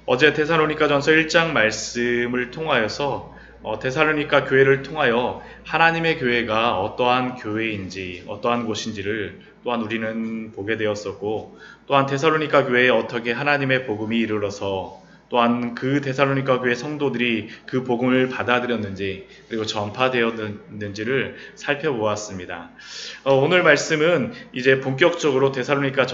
어제 데살로니가전서 1장 말씀을 통하여서 데살로니가 교회를 통하여 하나님의 교회가 어떠한 교회인지 어떠한 곳인지를 또한 우리는 보게 되었었고, 또한 데살로니가 교회에 어떻게 하나님의 복음이 이르러서 또한 그 데살로니가 교회 성도들이 그 복음을 받아들였는지 그리고 전파되었는지를 살펴보았습니다. 오늘 말씀은 이제 본격적으로 데살로니가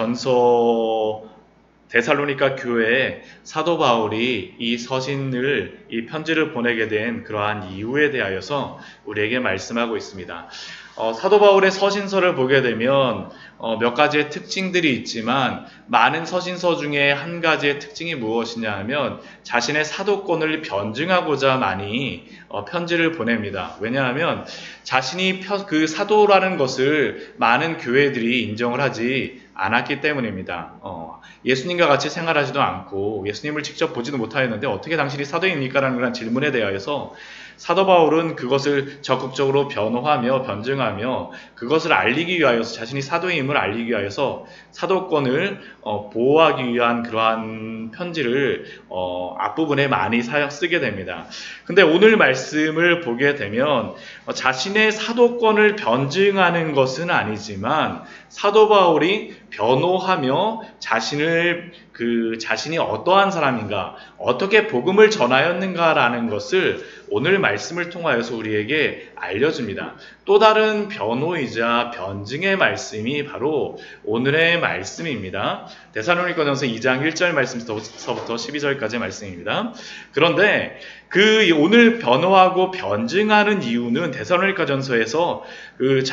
교회에 사도 바울이 이 서신을, 이 편지를 보내게 된 그러한 이유에 대하여서 우리에게 말씀하고 있습니다. 사도 바울의 서신서를 보게 되면 몇 가지의 특징들이 있지만, 많은 서신서 중에 한 가지의 특징이 무엇이냐 하면 자신의 사도권을 변증하고자 많이 편지를 보냅니다. 왜냐하면 자신이 그 사도라는 것을 많은 교회들이 인정을 하지 않았기 때문입니다. 예수님과 같이 생활하지도 않고 예수님을 직접 보지도 못하였는데 어떻게 당신이 사도입니까? 라는 그런 질문에 대하여서 사도 바울은 그것을 적극적으로 변호하며 변증하며 그것을 알리기 위하여서, 자신이 사도임을 알리기 위하여서 사도권을 보호하기 위한 그러한 편지를 앞부분에 많이 쓰게 됩니다. 근데 오늘 말씀을 보게 되면 자신의 사도권을 변증하는 것은 아니지만 사도 바울이 변호하며 자신이 어떠한 사람인가, 어떻게 복음을 전하였는가라는 것을 오늘 말씀을 통하여서 우리에게 알려줍니다. 또 다른 변호이자 변증의 말씀이 바로 오늘의 말씀입니다. 데살로니가전서 2장 1절 말씀서부터 12절까지의 말씀입니다. 그런데 오늘 변호하고 변증하는 이유는 데살로니가전서에서 그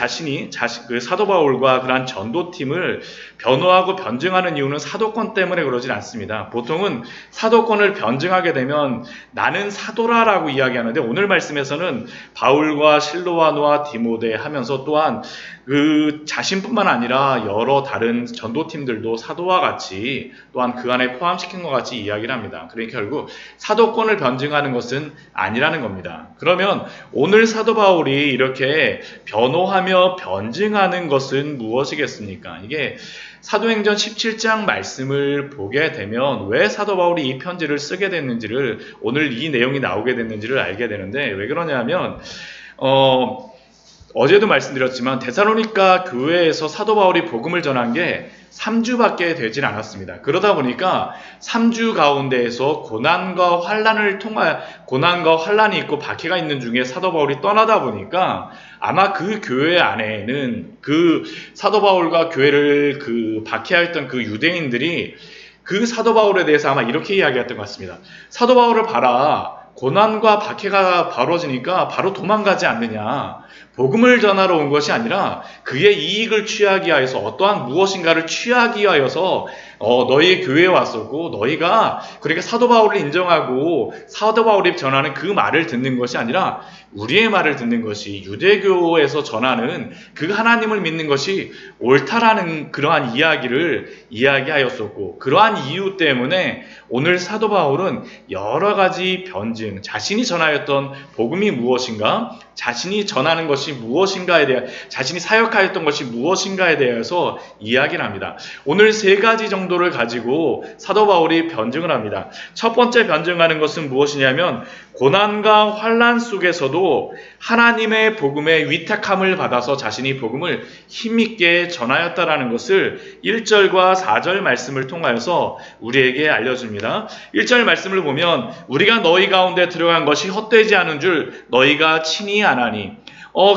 사도 바울과 그러한 전도팀을 변호하고 변증하는 이유는 사도권 때문에 그러진 않습니다. 보통은 사도권을 변증하게 되면 나는 사도라라고 이야기하는데, 오늘 말씀에서는 바울과 실로아노와 디모데 하면서 또한 그 자신뿐만 아니라 여러 다른 전도팀들도 사도와 같이 또한 그 안에 포함시킨 것 같이 이야기를 합니다. 그러니까 결국 사도권을 변증하는 것은 아니라는 겁니다. 그러면 오늘 사도 바울이 이렇게 변호하며 변증하는 것은 무엇이겠습니까? 이게 사도행전 17장 말씀을 보게 되면 왜 사도 바울이 이 편지를 쓰게 됐는지를, 오늘 이 내용이 나오게 됐는지를 알게 되는데, 왜 그러냐면 어제도 말씀드렸지만 데살로니가 교회에서 사도 바울이 복음을 전한 게 3주밖에 되질 않았습니다. 그러다 보니까 3주 가운데에서 고난과 환란이 있고 박해가 있는 중에 사도 바울이 떠나다 보니까 아마 그 교회 안에는 그 사도 바울과 교회를 박해하였던 그 유대인들이 그 사도 바울에 대해서 아마 이렇게 이야기했던 것 같습니다. 사도 바울을 봐라. 고난과 박해가 벌어지니까 바로 도망가지 않느냐. 복음을 전하러 온 것이 아니라 그의 이익을 취하기 위하여서, 어떠한 무엇인가를 취하기 위하여서 너희 교회에 왔었고, 너희가 그러니까 사도 바울을 인정하고 사도 바울이 전하는 그 말을 듣는 것이 아니라 우리의 말을 듣는 것이, 유대교에서 전하는 그 하나님을 믿는 것이 옳다라는 그러한 이야기를 이야기하였었고, 그러한 이유 때문에 오늘 사도 바울은 여러 가지 변증, 자신이 전하였던 복음이 무엇인가, 자신이 전하는 것이 무엇인가에 대해, 자신이 사역하였던 것이 무엇인가에 대해서 이야기를 합니다. 오늘 세 가지 정도를 가지고 사도 바울이 변증을 합니다. 첫 번째 변증하는 것은 무엇이냐면, 고난과 환난 속에서도 하나님의 복음의 위탁함을 받아서 자신이 복음을 힘있게 전하였다라는 것을 1절과 4절 말씀을 통하여서 우리에게 알려줍니다. 1절 말씀을 보면 우리가 너희 가운데 들어간 것이 헛되지 않은 줄 너희가 친히 아나니,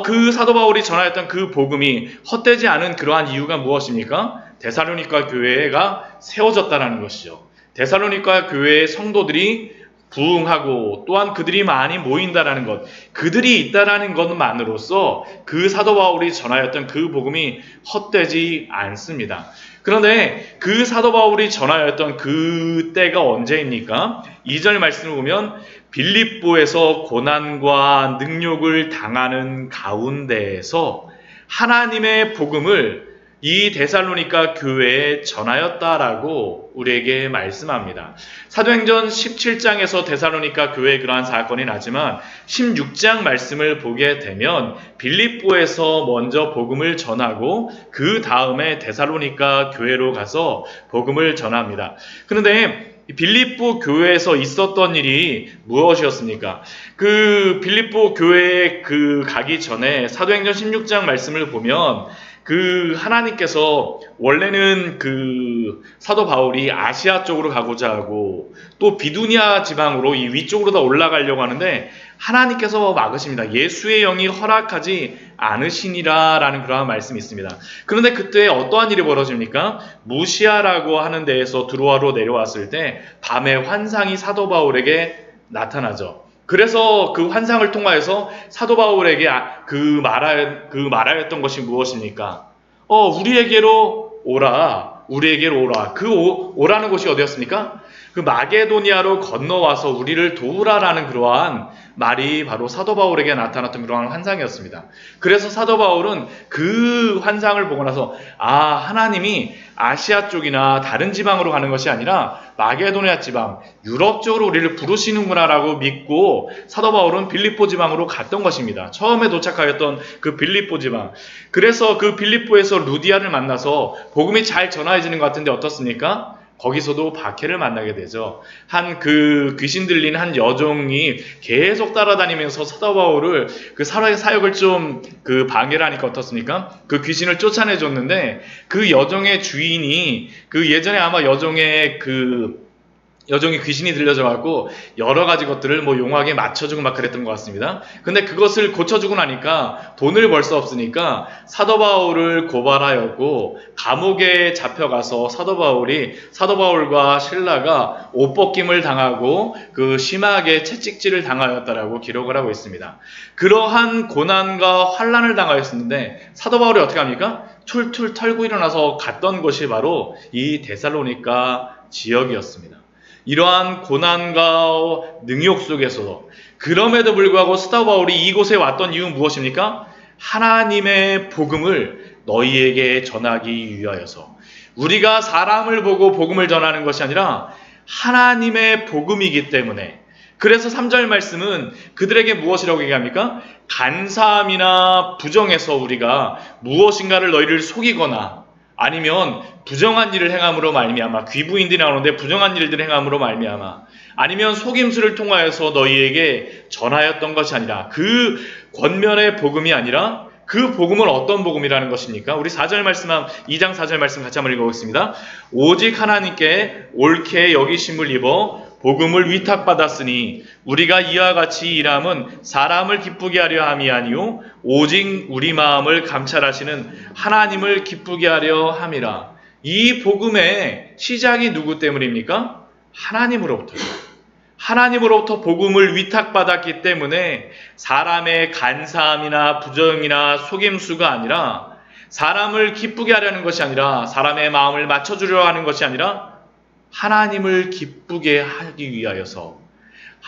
그 사도 바울이 전하였던 그 복음이 헛되지 않은 그러한 이유가 무엇입니까? 데살로니가 교회가 세워졌다는 것이죠. 데살로니가 교회의 성도들이 부흥하고 또한 그들이 많이 모인다라는 것, 그들이 있다라는 것만으로서 그 사도 바울이 전하였던 그 복음이 헛되지 않습니다. 그런데 그 사도 바울이 전하였던 그 때가 언제입니까? 2절 말씀을 보면 빌립보에서 고난과 능욕을 당하는 가운데에서 하나님의 복음을 이 데살로니가 교회에 전하였다라고 우리에게 말씀합니다. 사도행전 17장에서 데살로니가 교회에 그러한 사건이 나지만 16장 말씀을 보게 되면 빌립보에서 먼저 복음을 전하고 그 다음에 데살로니가 교회로 가서 복음을 전합니다. 그런데 이 빌립보 교회에서 있었던 일이 무엇이었습니까? 그 빌립보 교회에 가기 전에 사도행전 16장 말씀을 보면 그 하나님께서 원래는 그 사도 바울이 아시아 쪽으로 가고자 하고 또 비두니아 지방으로 이 위쪽으로 더 올라가려고 하는데 하나님께서 막으십니다. 예수의 영이 허락하지 않으시니라라는 그러한 말씀이 있습니다. 그런데 그때 어떠한 일이 벌어집니까? 무시아라고 하는 데에서 드로아로 내려왔을 때 밤에 환상이 사도 바울에게 나타나죠. 그래서 그 환상을 통하여서 사도 바울에게 말하였던 것이 무엇입니까? 우리에게로 오라. 우리에게로 오라. 오라는 곳이 어디였습니까? 그 마게도니아로 건너와서 우리를 도우라라는 그러한 말이 바로 사도 바울에게 나타났던 그러한 환상이었습니다. 그래서 사도 바울은 그 환상을 보고 나서 하나님이 아시아 쪽이나 다른 지방으로 가는 것이 아니라 마게도니아 지방, 유럽 쪽으로 우리를 부르시는구나라고 믿고 사도 바울은 빌립보 지방으로 갔던 것입니다. 처음에 도착하였던 그 빌립보 지방. 그래서 그 빌립보에서 루디아를 만나서 복음이 잘 전해지는 것 같은데 어떻습니까? 거기서도 박해를 만나게 되죠. 그 귀신 들린 한 여종이 계속 따라다니면서 사도 바울을 그 사역을 좀 방해를 하니까 어떻습니까? 그 귀신을 쫓아내줬는데 그 여종의 주인이 예전에 아마 여종이 귀신이 들려져갖고 여러 가지 것들을 용하게 맞춰주고 막 그랬던 것 같습니다. 근데 그것을 고쳐주고 나니까 돈을 벌 수 없으니까 사도 바울을 고발하였고 감옥에 잡혀가서 사도 바울과 실라가 옷벗김을 당하고 심하게 채찍질을 당하였다라고 기록을 하고 있습니다. 그러한 고난과 환난을 당하였었는데 사도 바울이 어떻게 합니까? 툴툴 털고 일어나서 갔던 곳이 바로 이 데살로니가 지역이었습니다. 이러한 고난과 능욕 속에서도 그럼에도 불구하고 사도 바울이 이곳에 왔던 이유는 무엇입니까? 하나님의 복음을 너희에게 전하기 위하여서. 우리가 사람을 보고 복음을 전하는 것이 아니라 하나님의 복음이기 때문에. 그래서 3절 말씀은 그들에게 무엇이라고 얘기합니까? 간사함이나 부정해서 우리가 무엇인가를 너희를 속이거나 아니면 부정한 일을 행함으로 말미암아, 귀부인들이 나오는데 부정한 일들을 행함으로 말미암아, 아니면 속임수를 통하여서 너희에게 전하였던 것이 아니라 그 권면의 복음이 아니라 그 복음은 어떤 복음이라는 것입니까? 우리 2장 4절 말씀 같이 한번 읽어보겠습니다. 오직 하나님께 옳게 여기심을 입어 복음을 위탁받았으니 우리가 이와 같이 일함은 사람을 기쁘게 하려 함이 아니요 오직 우리 마음을 감찰하시는 하나님을 기쁘게 하려 함이라. 이 복음의 시작이 누구 때문입니까? 하나님으로부터요. 하나님으로부터 복음을 위탁받았기 때문에 사람의 간사함이나 부정이나 속임수가 아니라 사람을 기쁘게 하려는 것이 아니라 사람의 마음을 맞춰주려 하는 것이 아니라 하나님을 기쁘게 하기 위하여서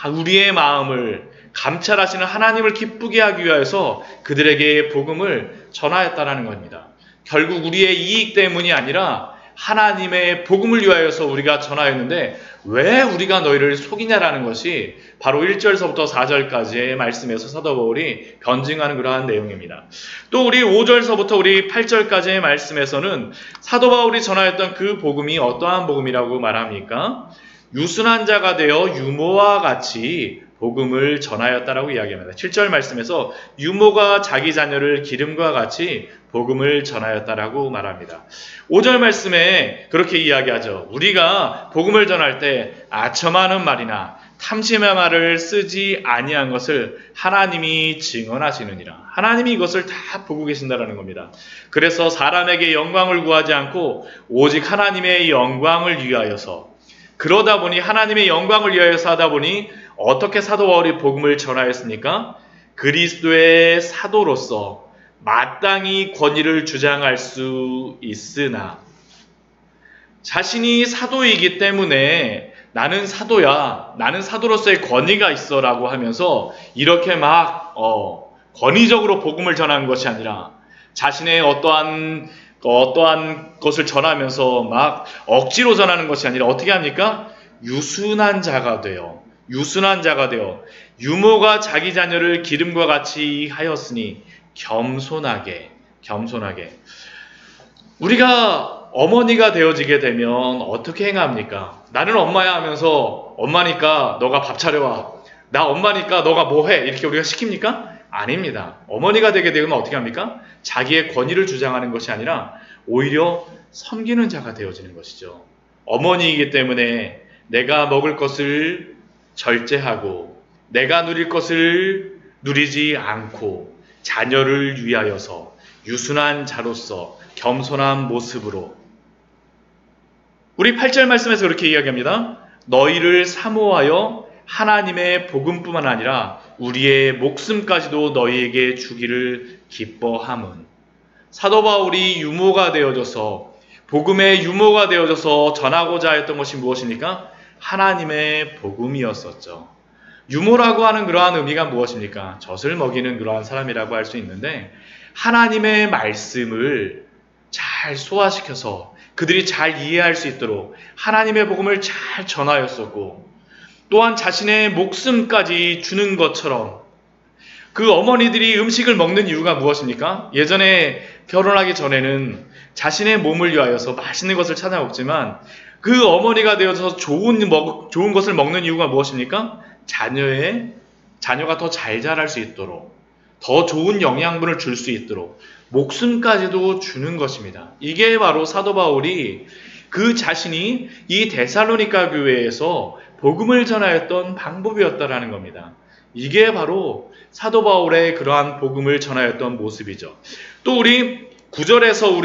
우리의 마음을 감찰하시는 하나님을 기쁘게 하기 위하여서 그들에게 복음을 전하였다라는 겁니다. 결국 우리의 이익 때문이 아니라 하나님의 복음을 위하여서 우리가 전하였는데 왜 우리가 너희를 속이냐라는 것이 바로 1절서부터 4절까지의 말씀에서 사도 바울이 변증하는 그러한 내용입니다. 또 우리 5절서부터 우리 8절까지의 말씀에서는 사도 바울이 전하였던 그 복음이 어떠한 복음이라고 말합니까? 유순한 자가 되어 유모와 같이 복음을 전하였다라고 이야기합니다. 7절 말씀에서 유모가 자기 자녀를 기름과 같이 복음을 전하였다라고 말합니다. 5절 말씀에 그렇게 이야기하죠. 우리가 복음을 전할 때 아첨하는 말이나 탐심의 말을 쓰지 아니한 것을 하나님이 증언하시느니라. 하나님이 이것을 다 보고 계신다라는 겁니다. 그래서 사람에게 영광을 구하지 않고 오직 하나님의 영광을 위하여서, 그러다 보니 하나님의 영광을 위하여서 하다 보니 어떻게 사도 바울이 복음을 전하였습니까? 그리스도의 사도로서 마땅히 권위를 주장할 수 있으나 자신이 사도이기 때문에 나는 사도야, 나는 사도로서의 권위가 있어 라고 하면서 이렇게 막 권위적으로 복음을 전하는 것이 아니라 자신의 어떠한 것을 전하면서 막 억지로 전하는 것이 아니라 어떻게 합니까? 유순한 자가 되어 유모가 자기 자녀를 기름과 같이 하였으니 겸손하게. 우리가 어머니가 되어지게 되면 어떻게 행합니까? 나는 엄마야 하면서 엄마니까 너가 밥 차려와. 나 엄마니까 너가 뭐 해. 이렇게 우리가 시킵니까? 아닙니다. 어머니가 되게 되면 어떻게 합니까? 자기의 권위를 주장하는 것이 아니라 오히려 섬기는 자가 되어지는 것이죠. 어머니이기 때문에 내가 먹을 것을 절제하고 내가 누릴 것을 누리지 않고 자녀를 위하여서 유순한 자로서 겸손한 모습으로 우리 8절 말씀에서 그렇게 이야기합니다. 너희를 사모하여 하나님의 복음뿐만 아니라 우리의 목숨까지도 너희에게 주기를 기뻐함은 사도 바울이 유모가 되어져서 복음의 유모가 되어져서 전하고자 했던 것이 무엇입니까? 하나님의 복음이었었죠. 유모라고 하는 그러한 의미가 무엇입니까? 젖을 먹이는 그러한 사람이라고 할 수 있는데 하나님의 말씀을 잘 소화시켜서 그들이 잘 이해할 수 있도록 하나님의 복음을 잘 전하였었고 또한 자신의 목숨까지 주는 것처럼 그 어머니들이 음식을 먹는 이유가 무엇입니까? 예전에 결혼하기 전에는 자신의 몸을 위하여서 맛있는 것을 찾아 먹지만 그 어머니가 되어서 좋은 것을 먹는 이유가 무엇입니까? 자녀가 더 잘 자랄 수 있도록 더 좋은 영양분을 줄 수 있도록 목숨까지도 주는 것입니다. 이게 바로 사도 바울이 그 자신이 이 데살로니가 교회에서 복음을 전하였던 방법이었다라는 겁니다. 이게 바로 사도 바울의 그러한 복음을 전하였던 모습이죠. 또 우리 9절에서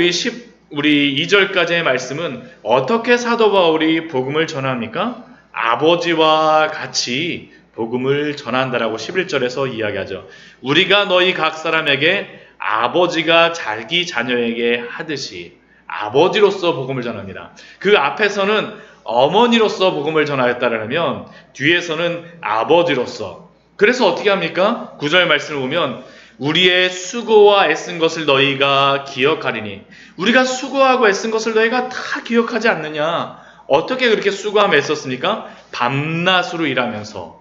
우리 2절까지의 말씀은 어떻게 사도 바울이 복음을 전합니까? 아버지와 같이 복음을 전한다라고 11절에서 이야기하죠. 우리가 너희 각 사람에게 아버지가 자기 자녀에게 하듯이 아버지로서 복음을 전합니다. 그 앞에서는 어머니로서 복음을 전하였다라면 뒤에서는 아버지로서. 그래서 어떻게 합니까? 9절 말씀을 보면 우리의 수고와 애쓴 것을 너희가 기억하리니 우리가 수고하고 애쓴 것을 너희가 다 기억하지 않느냐? 어떻게 그렇게 수고하며 애썼습니까? 밤낮으로 일하면서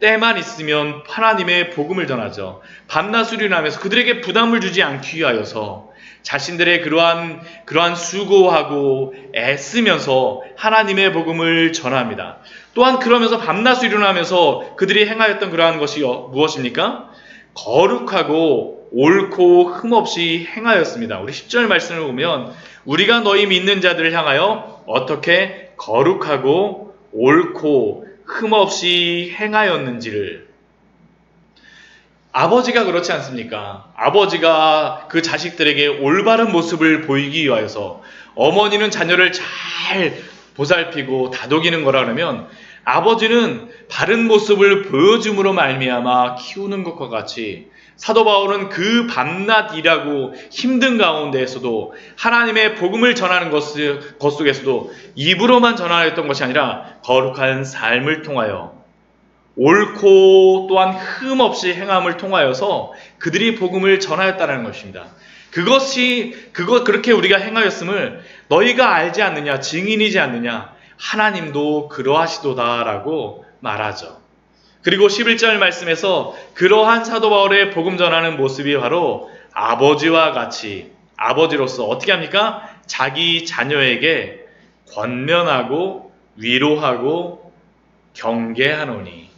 때만 있으면 하나님의 복음을 전하죠. 밤낮으로 일하면서 그들에게 부담을 주지 않기 위하여서 자신들의 그러한 수고하고 애쓰면서 하나님의 복음을 전합니다. 또한 그러면서 밤낮으로 일어나면서 그들이 행하였던 그러한 것이 무엇입니까? 거룩하고 옳고 흠없이 행하였습니다. 우리 10절 말씀을 보면 우리가 너희 믿는 자들을 향하여 어떻게 거룩하고 옳고 흠없이 행하였는지를 아버지가 그렇지 않습니까? 아버지가 그 자식들에게 올바른 모습을 보이기 위하여서 어머니는 자녀를 잘 보살피고 다독이는 거라 그러면 아버지는 바른 모습을 보여줌으로 말미암아 키우는 것과 같이 사도 바울은 그 밤낮 일하고 힘든 가운데에서도 하나님의 복음을 전하는 것 속에서도 입으로만 전하였던 것이 아니라 거룩한 삶을 통하여 옳고 또한 흠없이 행함을 통하여서 그들이 복음을 전하였다는 것입니다. 그렇게 우리가 행하였음을 너희가 알지 않느냐, 증인이지 않느냐, 하나님도 그러하시도다라고 말하죠. 그리고 11절 말씀에서 그러한 사도 바울의 복음 전하는 모습이 바로 아버지와 같이 아버지로서 어떻게 합니까? 자기 자녀에게 권면하고 위로하고 경계하노니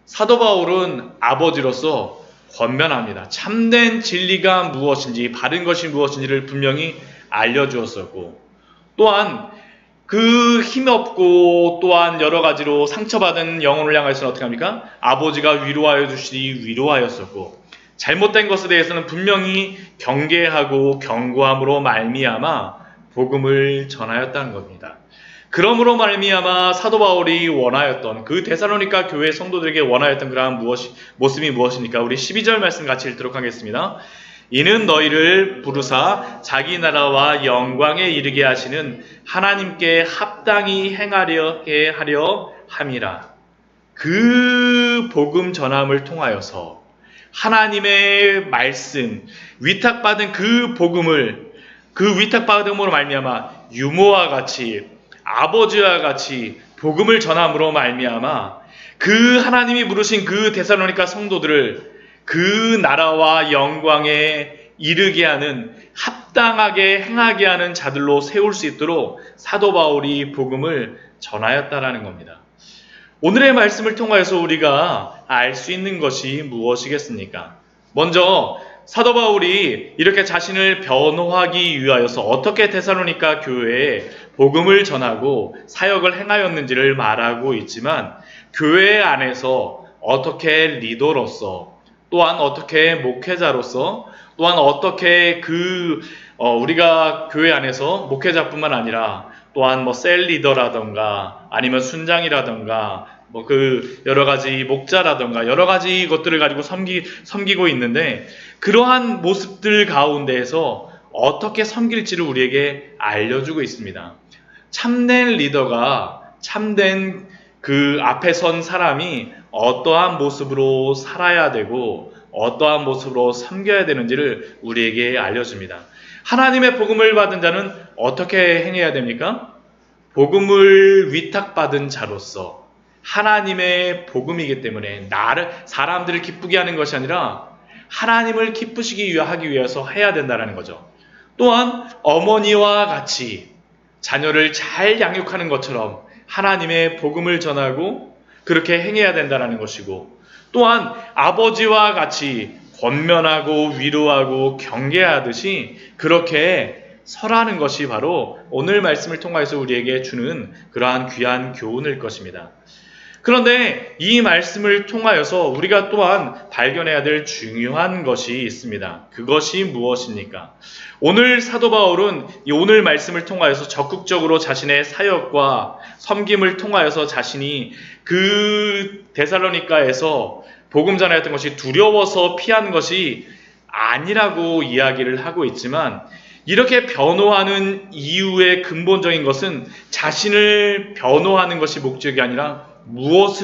사도 바울은 아버지로서 권면합니다. 참된 진리가 무엇인지 바른 것이 무엇인지를 분명히 알려주었었고 또한 그 힘없고 또한 여러 가지로 상처받은 영혼을 향해서는 어떻게 합니까? 아버지가 위로하여 주시니 위로하였었고 잘못된 것에 대해서는 분명히 경계하고 경고함으로 말미암아 복음을 전하였다는 겁니다. 그러므로 말미암아 사도 바울이 원하였던 그 데살로니가 교회 성도들에게 원하였던 그러한 모습이 무엇입니까? 우리 12절 말씀 같이 읽도록 하겠습니다. 이는 너희를 부르사 자기 나라와 영광에 이르게 하시는 하나님께 합당히 행하려 함이라. 그 복음 전함을 통하여서 하나님의 말씀, 위탁받은 그 복음을 그 위탁받음으로 말미암아 유모와 같이 아버지와 같이 복음을 전함으로 말미암아 그 하나님이 부르신 그 데살로니가 성도들을 그 나라와 영광에 이르게 하는, 합당하게 행하게 하는 자들로 세울 수 있도록 사도 바울이 복음을 전하였다라는 겁니다. 오늘의 말씀을 통하여서 우리가 알 수 있는 것이 무엇이겠습니까? 먼저 사도 바울이 이렇게 자신을 변호하기 위하여서 어떻게 데살로니가 교회에 복음을 전하고 사역을 행하였는지를 말하고 있지만, 교회 안에서 어떻게 리더로서, 또한 어떻게 목회자로서, 또한 어떻게 우리가 교회 안에서 목회자뿐만 아니라 또한 셀 리더라던가 아니면 순장이라던가 여러 가지 목자라던가 여러 가지 것들을 가지고 섬기고 있는데, 그러한 모습들 가운데에서 어떻게 섬길지를 우리에게 알려주고 있습니다. 참된 리더가, 참된 그 앞에 선 사람이 어떠한 모습으로 살아야 되고 어떠한 모습으로 섬겨야 되는지를 우리에게 알려줍니다. 하나님의 복음을 받은 자는 어떻게 행해야 됩니까? 복음을 위탁받은 자로서, 하나님의 복음이기 때문에 사람들을 기쁘게 하는 것이 아니라 하나님을 기쁘시기 하기 위해서 해야 된다는 거죠. 또한 어머니와 같이 자녀를 잘 양육하는 것처럼 하나님의 복음을 전하고 그렇게 행해야 된다는 것이고, 또한 아버지와 같이 권면하고 위로하고 경계하듯이 그렇게 설하는 것이 바로 오늘 말씀을 통해서 우리에게 주는 그러한 귀한 교훈일 것입니다. 그런데 이 말씀을 통하여서 우리가 또한 발견해야 될 중요한 것이 있습니다. 그것이 무엇입니까? 오늘 사도 바울은 오늘 말씀을 통하여서 적극적으로 자신의 사역과 섬김을 통하여서 자신이 그 데살로니가에서 복음 전하였던 것이 두려워서 피한 것이 아니라고 이야기를 하고 있지만, 이렇게 변호하는 이유의 근본적인 것은 자신을 변호하는 것이 목적이 아니라 무엇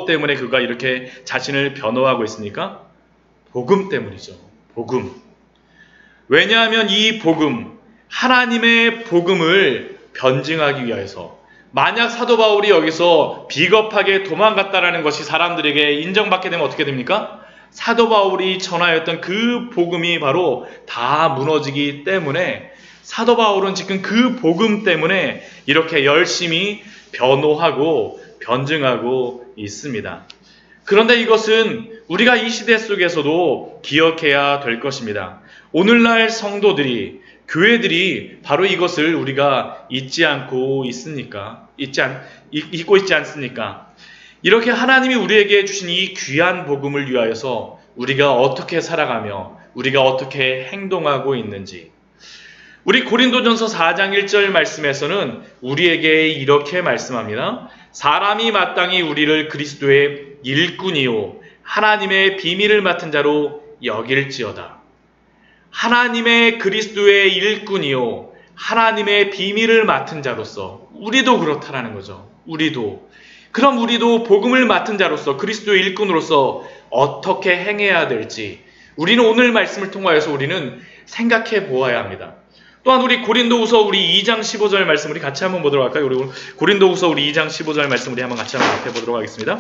때문에 그가 이렇게 자신을 변호하고 있습니까? 복음 때문이죠. 복음. 왜냐하면 이 복음, 하나님의 복음을 변증하기 위해서, 만약 사도 바울이 여기서 비겁하게 도망갔다라는 것이 사람들에게 인정받게 되면 어떻게 됩니까? 사도 바울이 전하였던 그 복음이 바로 다 무너지기 때문에 사도 바울은 지금 그 복음 때문에 이렇게 열심히 변호하고 변증하고 있습니다. 그런데 이것은 우리가 이 시대 속에서도 기억해야 될 것입니다. 오늘날 성도들이, 교회들이 바로 이것을 우리가 잊지 않고 잊고 있지 않습니까? 이렇게 하나님이 우리에게 주신 이 귀한 복음을 위하여서 우리가 어떻게 살아가며 우리가 어떻게 행동하고 있는지, 우리 고린도전서 4장 1절 말씀에서는 우리에게 이렇게 말씀합니다. 사람이 마땅히 우리를 그리스도의 일꾼이요 하나님의 비밀을 맡은 자로 여길지어다. 하나님의 그리스도의 일꾼이요 하나님의 비밀을 맡은 자로서, 우리도 그렇다라는 거죠. 그럼 우리도 복음을 맡은 자로서, 그리스도의 일꾼으로서 어떻게 행해야 될지 우리는 오늘 말씀을 통하여서 우리는 생각해 보아야 합니다. 또한 우리 고린도후서 2장 15절 말씀 우리 같이 한번 보도록 할까요? 우리 고린도후서 2장 15절 말씀 우리 한번 같이 한번 앞에 보도록 하겠습니다.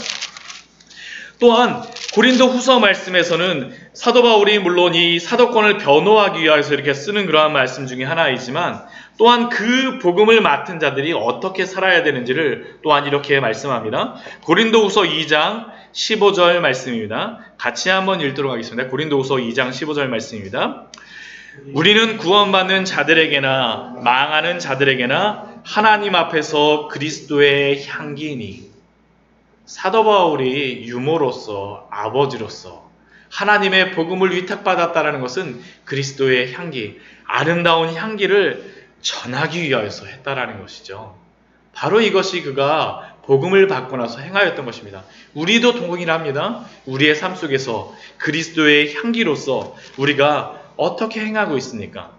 또한 고린도후서 말씀에서는 사도 바울이 물론 이 사도권을 변호하기 위해서 이렇게 쓰는 그러한 말씀 중에 하나이지만, 또한 그 복음을 맡은 자들이 어떻게 살아야 되는지를 또한 이렇게 말씀합니다. 고린도후서 2장 15절 말씀입니다. 같이 한번 읽도록 하겠습니다. 고린도후서 2장 15절 말씀입니다. 우리는 구원받는 자들에게나 망하는 자들에게나 하나님 앞에서 그리스도의 향기니. 사도 바울이 유모로서, 아버지로서 하나님의 복음을 위탁받았다는 것은 그리스도의 향기, 아름다운 향기를 전하기 위하여서 했다라는 것이죠. 바로 이것이 그가 복음을 받고 나서 행하였던 것입니다. 우리도 동일합니다. 우리의 삶 속에서 그리스도의 향기로서 우리가 어떻게 행하고 있습니까?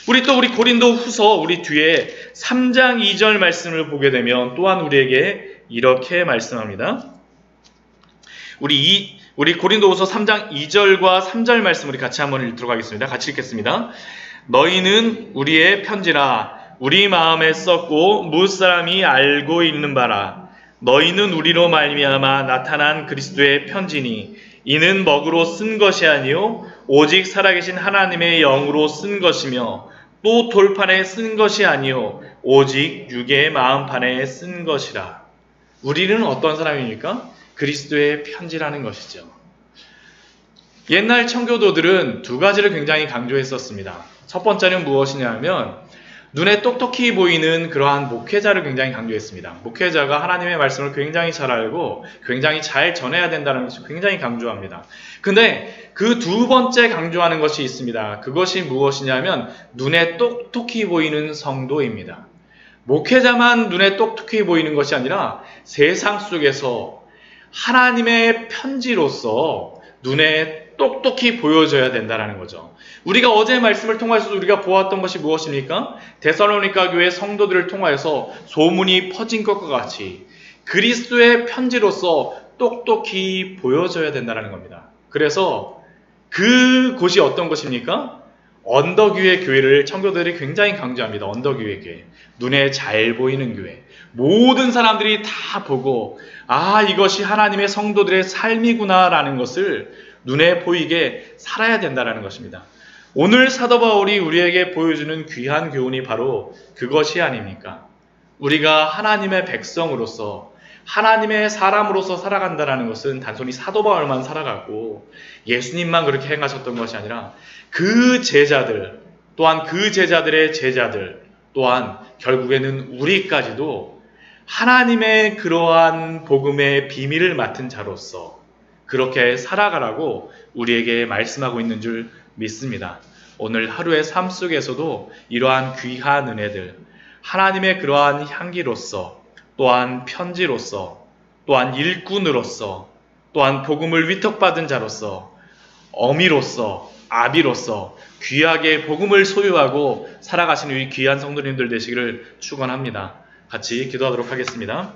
우리 고린도 후서 우리 뒤에 3장 2절 말씀을 보게 되면 또한 우리에게 이렇게 말씀합니다. 우리 고린도후서 3장 2절과 3절 말씀 우리 같이 한번 읽도록 하겠습니다. 같이 읽겠습니다. 너희는 우리의 편지라 우리 마음에 썼고 무사람이 알고 있는 바라. 너희는 우리로 말미암아 나타난 그리스도의 편지니 이는 먹으로 쓴 것이 아니요 오직 살아계신 하나님의 영으로 쓴 것이며 또 돌판에 쓴 것이 아니요 오직 육의 마음판에 쓴 것이라. 우리는 어떤 사람입니까? 그리스도의 편지라는 것이죠. 옛날 청교도들은 두 가지를 굉장히 강조했었습니다. 첫 번째는 무엇이냐면 눈에 똑똑히 보이는 그러한 목회자를 굉장히 강조했습니다. 목회자가 하나님의 말씀을 굉장히 잘 알고 굉장히 잘 전해야 된다는 것을 굉장히 강조합니다. 근데 그 두 번째 강조하는 것이 있습니다. 그것이 무엇이냐면 눈에 똑똑히 보이는 성도입니다. 목회자만 눈에 똑똑히 보이는 것이 아니라 세상 속에서 하나님의 편지로서 눈에 똑똑히 보여져야 된다는 거죠. 우리가 어제 말씀을 통해서 우리가 보았던 것이 무엇입니까? 데살로니가 교회 성도들을 통하여서 소문이 퍼진 것과 같이 그리스도의 편지로서 똑똑히 보여져야 된다는 겁니다. 그래서 그곳이 어떤 것입니까? 언덕 위의 교회를 청교도들이 굉장히 강조합니다. 언덕 위의 교회. 눈에 잘 보이는 교회. 모든 사람들이 다 보고 이것이 하나님의 성도들의 삶이구나라는 것을 눈에 보이게 살아야 된다는 것입니다. 오늘 사도 바울이 우리에게 보여주는 귀한 교훈이 바로 그것이 아닙니까? 우리가 하나님의 백성으로서 하나님의 사람으로서 살아간다는 것은 단순히 사도 바울만 살아가고 예수님만 그렇게 행하셨던 것이 아니라 그 제자들 또한 그 제자들의 제자들 또한 결국에는 우리까지도 하나님의 그러한 복음의 비밀을 맡은 자로서 그렇게 살아가라고 우리에게 말씀하고 있는 줄 믿습니다. 오늘 하루의 삶 속에서도 이러한 귀한 은혜들, 하나님의 그러한 향기로서 또한 편지로서 또한 일꾼으로서 또한 복음을 위탁받은 자로서 어미로서 아비로서 귀하게 복음을 소유하고 살아가시는 우리 귀한 성도님들 되시기를 축원합니다. 같이 기도하도록 하겠습니다.